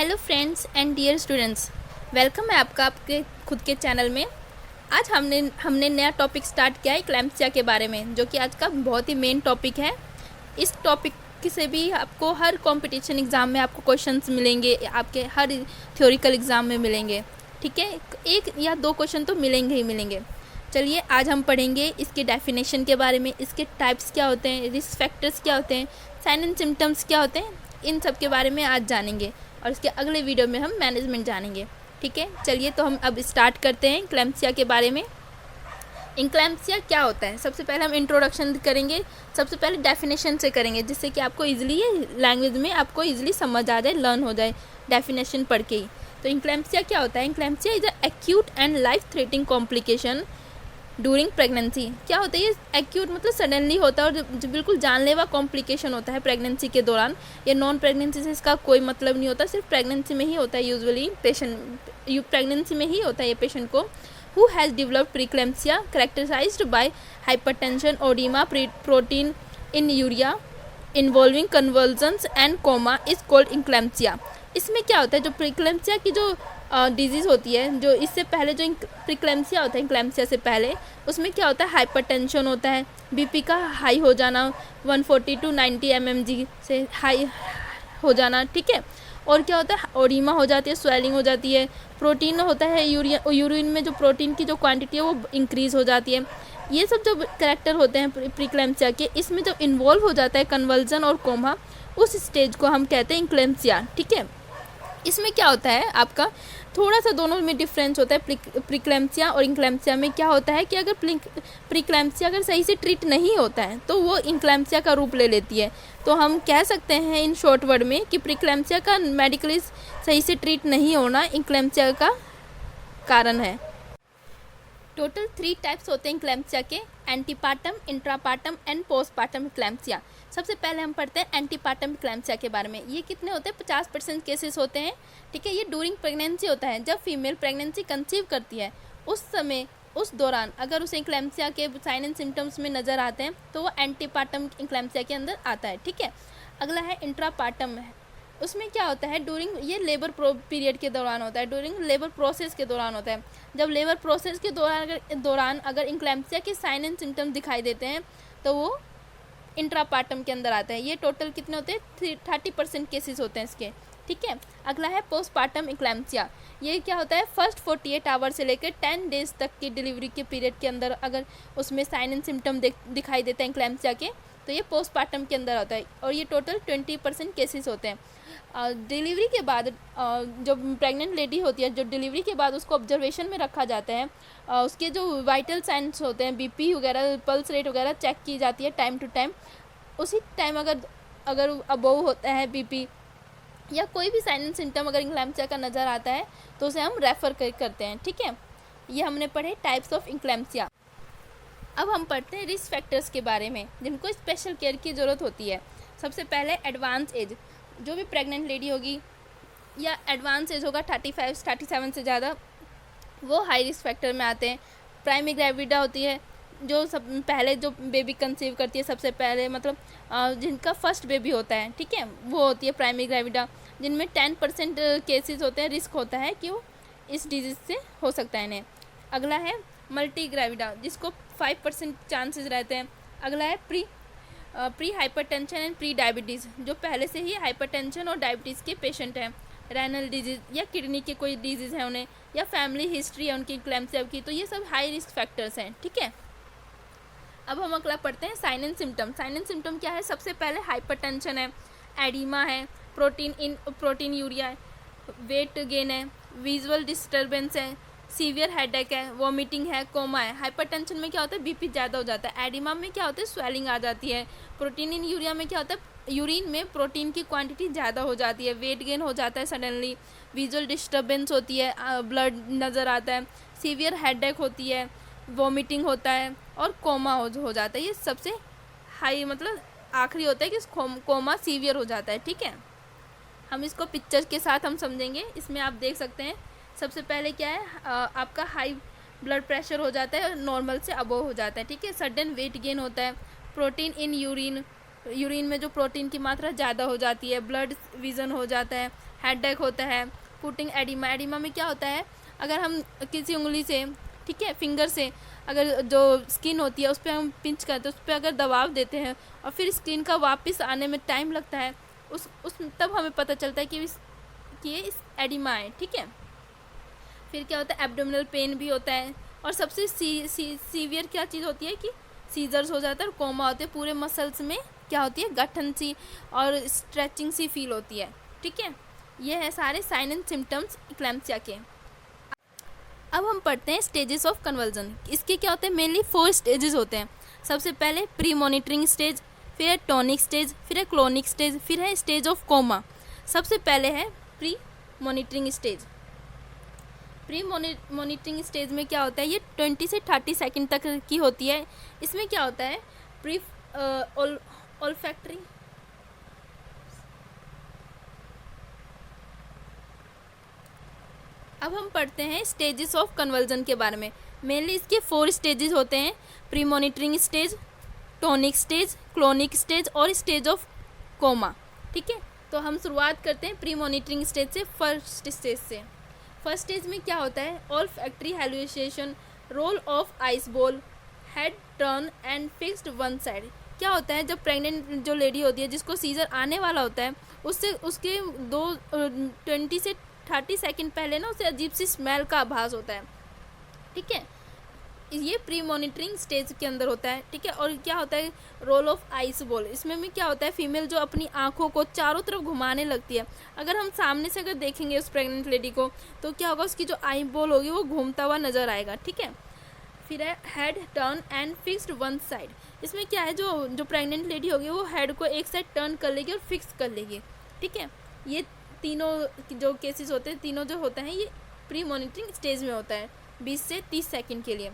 Hello friends and dear students, welcome है आपका आपके खुद के चैनल में। आज हमने नया टॉपिक स्टार्ट किया है इक्लैम्सिया के बारे में, जो कि आज का बहुत ही मेन टॉपिक है। इस टॉपिक से भी आपको हर कंपटीशन एग्ज़ाम में आपको क्वेश्चंस मिलेंगे, आपके हर थ्योरिकल एग्ज़ाम में मिलेंगे। ठीक है, एक या दो क्वेश्चन तो मिलेंगे ही मिलेंगे। चलिए आज हम पढ़ेंगे इसके डेफिनेशन के बारे में, इसके टाइप्स क्या होते हैं, रिस्क फैक्टर्स क्या होते हैं, साइन एंड सिम्टम्स क्या होते हैं, इन सब के बारे में आज जानेंगे। और इसके अगले वीडियो में हम मैनेजमेंट जानेंगे। ठीक है, चलिए तो हम अब स्टार्ट करते हैं इक्लैम्सिया के बारे में। इक्लैम्सिया क्या होता है, सबसे पहले हम इंट्रोडक्शन करेंगे। सबसे पहले डेफिनेशन से करेंगे, जिससे कि आपको इजीली लैंग्वेज में आपको इजीली समझ आ जाए, लर्न हो जाए डेफिनेशन पढ़ के ही। तो इक्लैम्सिया क्या होता है? Eclampsia is a acute and life threatening complication during pregnancy. क्या होता है ये? एक्यूट मतलब सडनली होता है और जो बिल्कुल जानलेवा कॉम्प्लिकेशन होता है प्रेगनेंसी के दौरान। ये नॉन प्रेगनेंसी से इसका कोई मतलब नहीं होता, सिर्फ प्रेगनेंसी में ही होता है। यूजुअली प्रेगनेंसी में ही होता है ये पेशेंट को। Who has developed preeclampsia characterised by hypertension, oedema, proteinuria involving convulsions and coma is called eclampsia. इसमें क्या होता है, जो प्रीक्लैम्सिया की जो डिजीज़ होती है, जो इससे पहले जो प्रीक्लैम्सिया होता है, इक्लैम्सिया से पहले उसमें क्या होता है, हाइपरटेंशन होता है, बीपी का हाई हो जाना, 140 to 90 mmg से हाई हो जाना। ठीक है, और क्या होता है, ओडिमा हो जाती है, स्वेलिंग हो जाती है, प्रोटीन होता है, यूरिन में जो प्रोटीन की जो क्वांटिटी है वो इंक्रीज़ हो जाती है। ये सब जो कैरेक्टर होते हैं प्रीक्लैम्सिया के, इसमें जब इन्वॉल्व हो जाता है कन्वर्जन और कोमा, उस स्टेज को हम कहते हैं इक्लैम्सिया। ठीक है, इसमें क्या होता है आपका, थोड़ा सा दोनों में डिफरेंस होता है। प्रीक्लैम्सिया और इक्लैम्सिया में क्या होता है कि अगर प्रीक्लैम्सिया अगर सही से ट्रीट नहीं होता है तो वो इक्लैम्सिया का रूप ले लेती है। तो हम कह सकते हैं इन शॉर्ट वर्ड में कि प्रीक्लैम्सिया का मेडिकली सही से ट्रीट नहीं होना इक्लैम्सिया का कारण है। टोटल 3 टाइप्स होते हैं इक्लैम्सिया के, एंटीपार्टम, इंट्रापार्टम एंड पोस्टपार्टम इक्लैम्सिया। सबसे पहले हम पढ़ते हैं एंटीपार्टम इक्लैम्सिया के बारे में। ये कितने होते हैं? 50% केसेस होते हैं। ठीक है, ये ड्यूरिंग प्रेगनेंसी होता है, जब फीमेल प्रेगनेंसी कंसीव करती है उस समय, उस दौरान अगर उसे इक्लैम्सिया के साइन एंड सिम्टम्स में नज़र आते हैं तो वो एंटीपार्टम इक्लैम्सिया के अंदर आता है। ठीक है, अगला है इंट्रापार्टम है। उसमें क्या होता है, ड्यूरिंग ये लेबर पीरियड के दौरान होता है, ड्यूरिंग लेबर प्रोसेस के दौरान होता है। जब लेबर प्रोसेस के दौरान अगर इक्लैम्सिया के साइन एंड सिम्टम्स दिखाई देते हैं तो वो इंट्रापार्टम के अंदर आता है। ये टोटल कितने होते हैं? 30% केसेस होते हैं इसके। ठीक है, अगला है पोस्टपार्टम इक्लैम्सिया। ये क्या होता है, फर्स्ट 48 आवर से लेकर 10 डेज तक की डिलीवरी के पीरियड के अंदर अगर उसमें साइन एंड सिम्टम दिखाई देते हैं इक्लैम्सिया के, तो ये पोस्टपार्टम के अंदर होता है और ये टोटल 20% केसेस होते हैं। डिलीवरी के बाद जो प्रेग्नेंट लेडी होती है, जो डिलीवरी के बाद उसको ऑब्जर्वेशन में रखा जाता है, उसके जो वाइटल साइंस होते हैं, बीपी वगैरह, पल्स रेट वगैरह चेक की जाती है टाइम टू टाइम। उसी टाइम अगर अबोव होता है बीपी या कोई भी साइन एंड सिम्टम अगर इक्लैम्सिया का नज़र आता है तो उसे हम रेफ़र करते हैं। ठीक है, ये हमने पढ़े टाइप्स ऑफ इक्लैम्सिया। अब हम पढ़ते हैं रिस्क फैक्टर्स के बारे में जिनको स्पेशल केयर की ज़रूरत होती है। सबसे पहले एडवांस एज, जो भी प्रेग्नेंट लेडी होगी या एडवांस एज होगा 35-37 से ज़्यादा, वो हाई रिस्क फैक्टर में आते हैं। प्राइमरी ग्रेविडा होती है, जो सब पहले जो बेबी कंसीव करती है, सबसे पहले मतलब जिनका फर्स्ट बेबी होता है, ठीक है, वो होती है प्राइमरी ग्रेविडा, जिनमें 10% केसेस होते हैं, रिस्क होता है कि वो इस डिजीज़ से हो सकता है इन्हें। अगला है मल्टी ग्रेविडा, जिसको 5% चांसेस रहते हैं। अगला है pre hypertension and pre diabetes, जो पहले से ही हाइपरटेंशन और डायबिटीज़ के पेशेंट हैं, रेनल डिजीज़ या किडनी के कोई डिजीज़ है उन्हें, या फैमिली हिस्ट्री है उनकी इक्लैम्सिया की, तो ये सब हाई रिस्क फैक्टर्स हैं। ठीक है, अब हम अगला पढ़ते हैं sign and symptom. Sign and symptom क्या है? सबसे पहले हाइपरटेंशन है, एडिमा है, प्रोटीन यूरिया है, वेट गेन है, विजुअल डिस्टर्बेंस है, सीवियर हेडेक है, वॉमिटिंग है, कोमा है। हाइपरटेंशन में क्या होता है, बीपी ज़्यादा हो जाता है। एडिमा में क्या होता है, स्वेलिंग आ जाती है। प्रोटीन इन यूरिया में क्या होता है, यूरिन में प्रोटीन की क्वांटिटी ज़्यादा हो जाती है। वेट गेन हो जाता है सडनली, विजुअल डिस्टर्बेंस होती है, ब्लड नज़र आता है, सीवियर हेडेक होती है, वॉमिटिंग होता है और कोमा हो जाता है। ये सबसे हाई मतलब आखिरी होता है कि कोमा सीवियर हो जाता है। ठीक है, हम इसको पिक्चर के साथ हम समझेंगे। इसमें आप देख सकते हैं सबसे पहले क्या है, आपका हाई ब्लड प्रेशर हो जाता है और नॉर्मल से अबोव हो जाता है। ठीक है, सडन वेट गेन होता है, प्रोटीन इन यूरिन में जो प्रोटीन की मात्रा ज़्यादा हो जाती है, ब्लड विज़न हो जाता है, हेडेक होता है, फुटिंग एडिमा। एडिमा में क्या होता है, अगर हम किसी उंगली से, ठीक है, फिंगर से अगर जो स्किन होती है उस पर हम पिंच करते हैं, उस पर अगर दबाव देते हैं और फिर स्किन का वापस आने में टाइम लगता है, उस तब हमें पता चलता है कि ये इस एडिमा है, ठीक है। फिर क्या होता है, एब्डोमिनल पेन भी होता है, और सबसे सीवियर क्या चीज़ होती है कि सीजर्स हो जाता है और कोमा होते हैं। पूरे मसल्स में क्या होती है, गठन सी और स्ट्रेचिंग सी फील होती है, ठीक है। ये है सारे साइन एंड सिम्टम्स इक्लेम्पसिया के। अब हम पढ़ते हैं स्टेजेस ऑफ कन्वर्जन। इसके क्या होते हैं, मेनली 4 स्टेजेस होते हैं। सबसे पहले प्री मॉनिटरिंग स्टेज, फिर है टॉनिक स्टेज, फिर है क्लोनिक स्टेज, फिर है स्टेज ऑफ कोमा। सबसे पहले है pre monitoring stage. Pre monitoring stage में क्या होता है, ये 20 से 30 सेकंड तक की होती है। इसमें क्या होता है, प्री ऑल्फैक्टरी, अब हम पढ़ते हैं स्टेजेस ऑफ कन्वर्जन के बारे में। मेनली इसके 4 स्टेजेस होते हैं, pre monitoring stage, tonic stage, clonic stage और स्टेज ऑफ कोमा, ठीक है। तो हम शुरुआत करते हैं प्री मॉनिटरिंग स्टेज से, फर्स्ट स्टेज से। फर्स्ट स्टेज में क्या होता है, olfactory hallucination, roll of eyeball, head turn and fixed one side. क्या होता है, जब प्रेग्नेंट जो लेडी होती है जिसको सीजर आने वाला होता है, उससे उसके 20 से 30 सेकंड पहले ना उसे अजीब सी स्मेल का आभास होता है, ठीक है। ये प्री मॉनिटरिंग स्टेज के अंदर होता है, ठीक है। और क्या होता है, रोल ऑफ आइस बॉल, इसमें भी क्या होता है, फीमेल जो अपनी आंखों को चारों तरफ घुमाने लगती है। अगर हम सामने से अगर देखेंगे उस प्रेग्नेंट लेडी को, तो क्या होगा, उसकी जो आई बॉल होगी वो घूमता हुआ नजर आएगा, ठीक है। फिर है head turn and fixed one side. इसमें क्या है, जो प्रेग्नेंट लेडी होगी वो हेड को एक साइड टर्न कर लेगी और फिक्स कर लेगी, ठीक है। ये तीनों जो केसेस होते हैं, तीनों जो होता है, ये प्री मॉनिटरिंग स्टेज में होता है 20 से 30 सेकंड के लिए।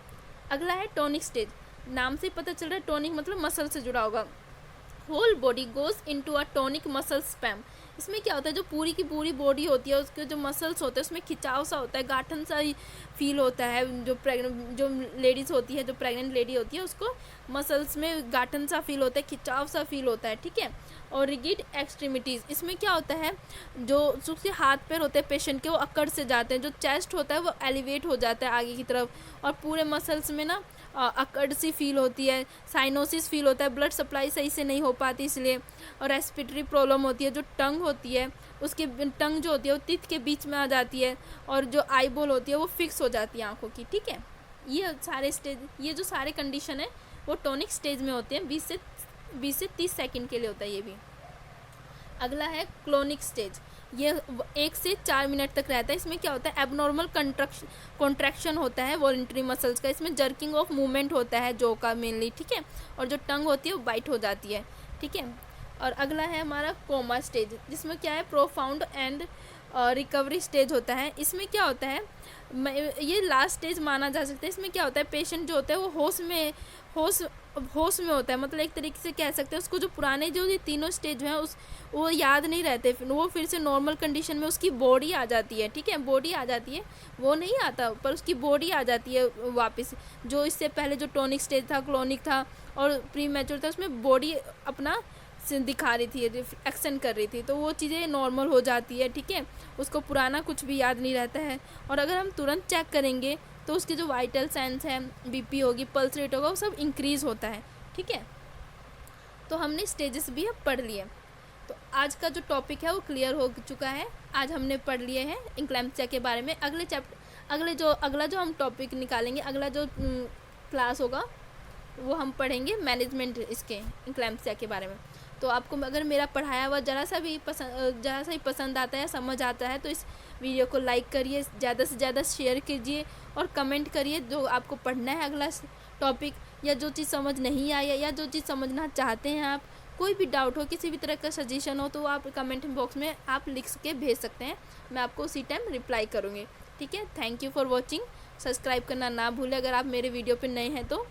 अगला है टॉनिक स्टेज। नाम से पता चल रहा है टॉनिक मतलब मसल से जुड़ा होगा। Whole body goes into a tonic muscle spasm. इसमें क्या होता है, जो पूरी की पूरी बॉडी होती है उसके जो मसल्स होते हैं उसमें खिंचाव सा होता है, गाठन सा फील होता है। जो लेडीज़ होती है, जो प्रेग्नेंट लेडी होती है, उसको मसल्स में गाठन सा फील होता है, खिंचाव सा फील होता है, ठीक है। और रिगिड एक्सट्रीमिटीज़, इसमें क्या होता है, जो उसके हाथ पैर होते हैं पेशेंट के वो अकड़ से जाते हैं, जो चेस्ट होता है वो एलिवेट हो जाता है आगे की तरफ, और पूरे मसल्स में ना अकड़ सी फील होती है, साइनोसिस फील होता है, ब्लड सप्लाई सही से नहीं हो पाती इसलिए, और रेस्पिरेटरी प्रॉब्लम होती है। जो टंग होती है, उसके टंग जो होती है वो टीथ के बीच में आ जाती है, और जो आई बॉल होती है वो फिक्स हो जाती है आंखों की, ठीक है। ये सारे स्टेज, ये जो सारे कंडीशन है वो टॉनिक स्टेज में होते हैं, 20 से 30 सेकंड के लिए होता है ये भी। अगला है क्लोनिक स्टेज। ये 1 से 4 मिनट तक रहता है। इसमें क्या होता है, एबनॉर्मल कॉन्ट्रैक्शन होता है वॉलंटरी मसल्स का। इसमें जर्किंग ऑफ मूवमेंट होता है जो का मेनली, ठीक है। और जो टंग होती है वो बाइट हो जाती है, ठीक है। और अगला है हमारा कोमा स्टेज, जिसमें क्या है, प्रोफाउंड एंड रिकवरी स्टेज होता है। इसमें क्या होता है, ये लास्ट स्टेज माना जा सकता है। इसमें क्या होता है, पेशेंट जो होता है वो होश में होता है, मतलब एक तरीके से कह सकते हैं उसको जो पुराने जो ये तीनों स्टेज हैं वो याद नहीं रहते, वो फिर से नॉर्मल कंडीशन में उसकी बॉडी आ जाती है, ठीक है। बॉडी आ जाती है, वो नहीं आता पर उसकी बॉडी आ जाती है वापस। जो इससे पहले जो टॉनिक स्टेज था, क्लोनिक था और प्री मैच्योर था, उसमें बॉडी अपना दिखा रही थी, एक्शन कर रही थी, तो वो चीज़ें नॉर्मल हो जाती है, ठीक है। उसको पुराना कुछ भी याद नहीं रहता है। और अगर हम तुरंत चेक करेंगे तो उसके जो वाइटल साइंस हैं, बीपी होगी, पल्स रेट होगा, वो सब इंक्रीज़ होता है, ठीक है। तो हमने स्टेजेस भी अब पढ़ लिए। तो आज का जो टॉपिक है वो क्लियर हो चुका है। आज हमने पढ़ लिए हैं इक्लेम्पसिया के बारे में। अगला जो हम टॉपिक निकालेंगे, अगला जो क्लास होगा वो हम पढ़ेंगे मैनेजमेंट इसके इक्लेम्पसिया के बारे में। तो आपको अगर मेरा पढ़ाया हुआ ज़रा सा ही पसंद आता है, समझ आता है, तो इस वीडियो को लाइक करिए, ज़्यादा से ज़्यादा शेयर कीजिए और कमेंट करिए जो आपको पढ़ना है अगला टॉपिक, या जो चीज़ समझ नहीं आई या जो चीज़ समझना चाहते हैं आप। कोई भी डाउट हो, किसी भी तरह का सजेशन हो, तो आप कमेंट बॉक्स में आप लिख के भेज सकते हैं, मैं आपको उसी टाइम रिप्लाई करूँगी, ठीक है। Thank you for watching. Subscribe करना ना भूलें अगर आप मेरे वीडियो पर नए हैं तो।